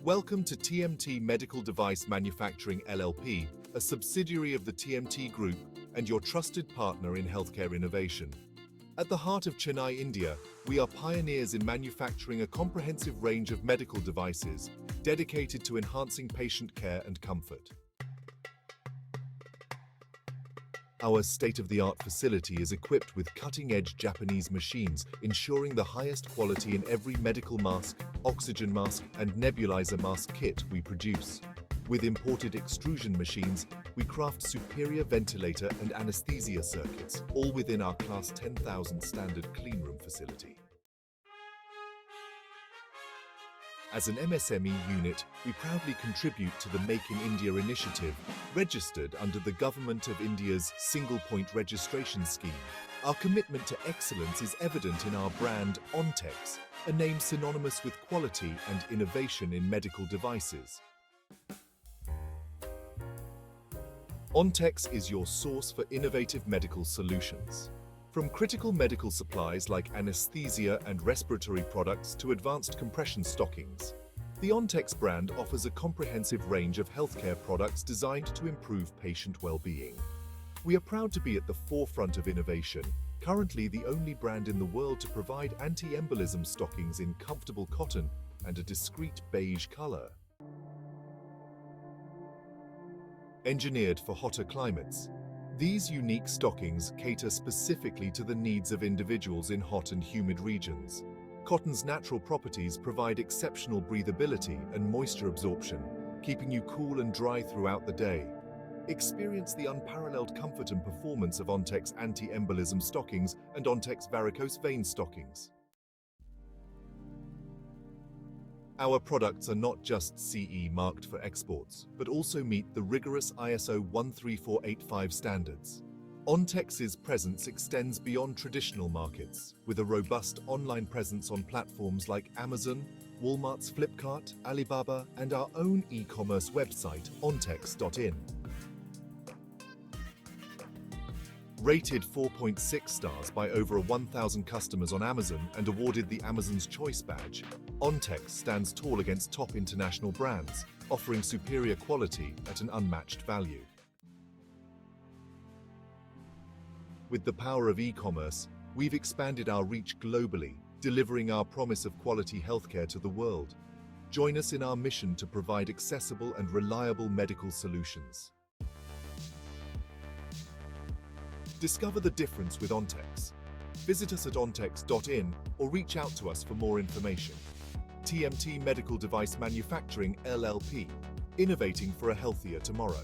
Welcome to TMT Medical Device Manufacturing LLP, a subsidiary of the TMT Group and your trusted partner in healthcare innovation. At the heart of Chennai, India, we are pioneers in manufacturing a comprehensive range of medical devices dedicated to enhancing patient care and comfort. Our state-of-the-art facility is equipped with cutting-edge Japanese machines, ensuring the highest quality in every medical mask, oxygen mask, and nebulizer mask kit we produce. With imported extrusion machines, we craft superior ventilator and anesthesia circuits, all within our Class 10,000 standard cleanroom facility. As an MSME unit, we proudly contribute to the Make in India initiative, registered under the Government of India's Single Point Registration Scheme. Our commitment to excellence is evident in our brand Ontex, a name synonymous with quality and innovation in medical devices. Ontex is your source for innovative medical solutions. From critical medical supplies like anesthesia and respiratory products to advanced compression stockings, the Ontex brand offers a comprehensive range of healthcare products designed to improve patient well-being. We are proud to be at the forefront of innovation, currently the only brand in the world to provide anti-embolism stockings in comfortable cotton and a discreet beige color. Engineered for hotter climates, these unique stockings cater specifically to the needs of individuals in hot and humid regions. Cotton's natural properties provide exceptional breathability and moisture absorption, keeping you cool and dry throughout the day. Experience the unparalleled comfort and performance of Ontex anti-embolism stockings and Ontex varicose vein stockings. Our products are not just CE marked for exports, but also meet the rigorous ISO 13485 standards. Ontex's presence extends beyond traditional markets, with a robust online presence on platforms like Amazon, Walmart's Flipkart, Alibaba, and our own e-commerce website, ontex.in. Rated 4.6 stars by over 1,000 customers on Amazon and awarded the Amazon's Choice Badge, Ontex stands tall against top international brands, offering superior quality at an unmatched value. With the power of e-commerce, we've expanded our reach globally, delivering our promise of quality healthcare to the world. Join us in our mission to provide accessible and reliable medical solutions. Discover the difference with Ontex. Visit us at ontex.in or reach out to us for more information. TMT Medical Device Manufacturing LLP, innovating for a healthier tomorrow.